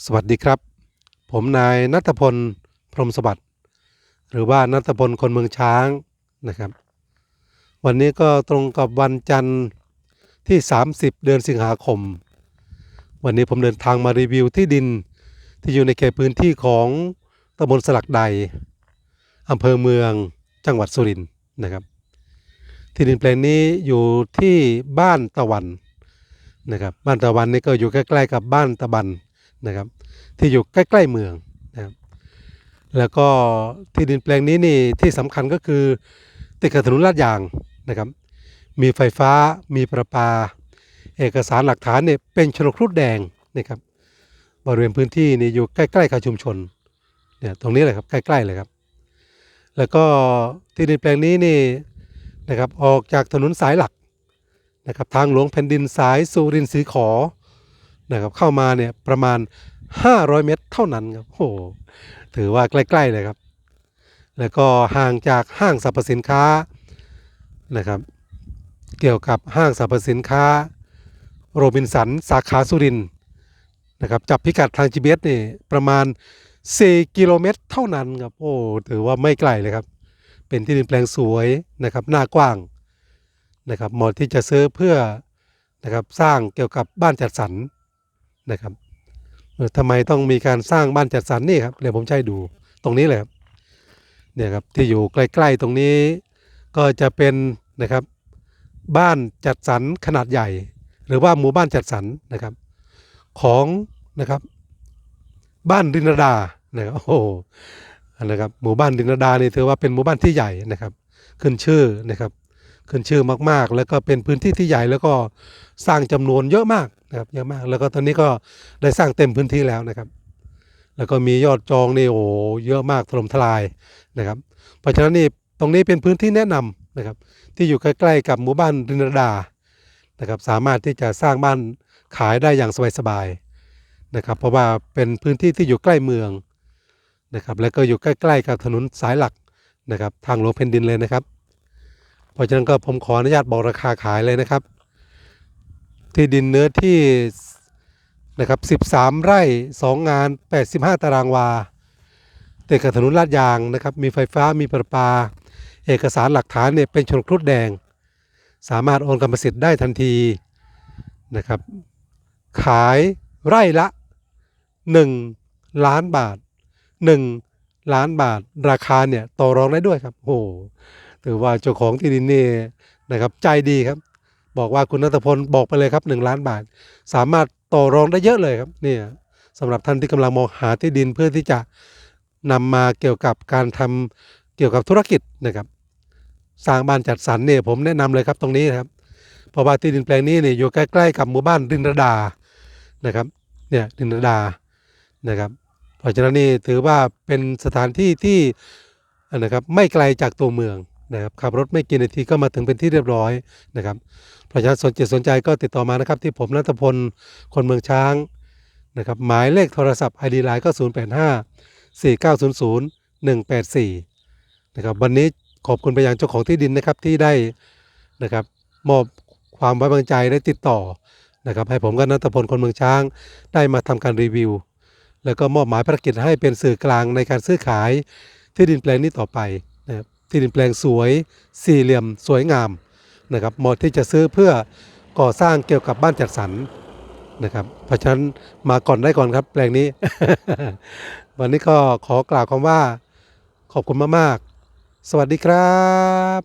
สวัสดีครับผมนายณัฐพลพรหมสวัสดิ์หรือว่าณัฐพลคนเมืองช้างนะครับวันนี้ก็ตรงกับวันจันทร์ที่30เดือนสิงหาคมวันนี้ผมเดินทางมารีวิวที่ดินที่อยู่ในเขตพื้นที่ของตำบลสลักใดอำเภอเมืองจังหวัดสุรินทร์นะครับที่ดินแปลงนี้อยู่ที่บ้านตะวันนะครับบ้านตะวันนี่ก็อยู่ใกล้ๆกับบ้านตะบันนะครับที่อยู่ใกล้ๆเมืองนะครับแล้วก็ที่ดินแปลงนี้นี่ที่สำคัญก็คือติดกับถนนลาดยางนะครับมีไฟฟ้ามีประปาเอกสารหลักฐานเนี่ยเป็นโฉนดครุฑแดงนะครับบริเวณพื้นที่นี่อยู่ใกล้ๆกับชุมชนเนี่ยตรงนี้เลยครับใกล้ๆเลยครับแล้วก็ที่ดินแปลงนี้นี่นะครับออกจากถนนสายหลักนะครับทางหลวงแผ่นดินสายสุรินทร์ศรีขอนะครับเข้ามาเนี่ยประมาณ500 เมตรเท่านั้นครับโอ้โหถือว่าใกล้ๆเลยครับแล้วก็ห่างจากห้างสรรพสินค้านะครับเกี่ยวกับห้างสรรพสินค้าโรบินสันสาขาสุรินทร์นะครับจับพิกัดทาง GPS นี่ประมาณ4 กิโลเมตรเท่านั้นครับโอ้ถือว่าไม่ไกลเลยครับเป็นที่ดินแปลงสวยนะครับหน้ากว้างนะครับเหมาะที่จะซื้อเพื่อนะครับสร้างเกี่ยวกับบ้านจัดสรรนะครับทำไมต้องมีการสร้างบ้านจัดสรรนี่ครับเดี๋ยวผมจะให้ดูตรงนี้เลยครับเนี่ยครับที่อยู่ใกล้ๆตรงนี้ก็จะเป็นนะครับบ้านจัดสรรขนาดใหญ่หรือว่าหมู่บ้านจัดสรรนะครับของนะครับบ้านรินดานะครับโอ้โหนะครับหมู่บ้านรินดานี่ถือว่าเป็นหมู่บ้านที่ใหญ่นะครับขึ้นชื่อนะครับขึ้นชื่อมากๆแล้วก็เป็นพื้นที่ที่ใหญ่แล้วก็สร้างจำนวนเยอะมากนะครับเยอะมากแล้วก็ตอนนี้ก็ได้สร้างเต็มพื้นที่แล้วนะครับแล้วก็มียอดจองนี่โอ้เยอะมากถล่มทลายนะครับเพราะฉะนั้นนี่ตรงนี้เป็นพื้นที่แนะนำนะครับที่อยู่ใกล้ๆกับหมู่บ้านรินดานะครับสามารถที่จะสร้างบ้านขายได้อย่างสบายๆนะครับเพราะว่าเป็นพื้นที่ที่อยู่ใกล้เมืองนะครับแล้วก็อยู่ใกล้ๆกับถนนสายหลักนะครับทางหลวงแผ่นดินเลยนะครับเพราะฉะนั้นก็ผมขออนุญาตบอกราคาขายเลยนะครับที่ดินเนื้อที่นะครับ13 ไร่2 งาน85 ตารางวาติดกับถนนลาดยางนะครับมีไฟฟ้ามีประปาเอกสารหลักฐานเนี่ยเป็นโฉนดครุฑแดงสามารถโอนกรรมสิทธิ์ได้ทันทีนะครับขายไร่ละ1 ล้านบาท1 ล้านบาทราคาเนี่ยต่อรองได้ด้วยครับโอ้ถือว่าเจ้าของที่ดินนี่นะครับใจดีครับบอกว่าคุณณัฐพลบอกไปเลยครับ1 ล้านบาทสามารถต่อรองได้เยอะเลยครับเนี่ยสำหรับท่านที่กำลังมองหาที่ดินเพื่อที่จะนำมาเกี่ยวกับการทำเกี่ยวกับธุรกิจนะครับสร้างบ้านจัดสรรเนี่ยผมแนะนำเลยครับตรงนี้นะครับเพราะว่าที่ดินแปลงนี้เนี่ยอยู่ใกล้ๆกับหมู่บ้านรินดานะครับเนี่ยรินดานะครับเพราะฉะนั้นนี่ถือว่าเป็นสถานที่ที่นะครับไม่ไกลจากตัวเมืองนะครับขับรถไม่กี่นาทีก็มาถึงเป็นที่เรียบร้อยนะครับเพราะฉะนั้นสนใจก็ติดต่อมานะครับที่ผมณัฐพลคนเมืองช้างนะครับหมายเลขโทรศัพท์ ID Line ก็0854900184นะครับวันนี้ขอบคุณไปยังเจ้าของที่ดินนะครับที่ได้นะครับมอบความไว้วางใจได้ติดต่อนะครับให้ผมกับณัฐพลคนเมืองช้างได้มาทำการรีวิวแล้วก็มอบหมายภารกิจให้เป็นสื่อกลางในการซื้อขายที่ดินแปลงนี้ต่อไปนะครับที่ดินแปลงสวยสี่เหลี่ยมสวยงามนะครับเหมาะที่จะซื้อเพื่อก่อสร้างเกี่ยวกับบ้านจัดสรรนะครับเพราะฉะนั้นมาก่อนได้ก่อนครับแปลงนี้ วันนี้ก็ขอกล่าวคำว่าขอบคุณมากๆสวัสดีครับ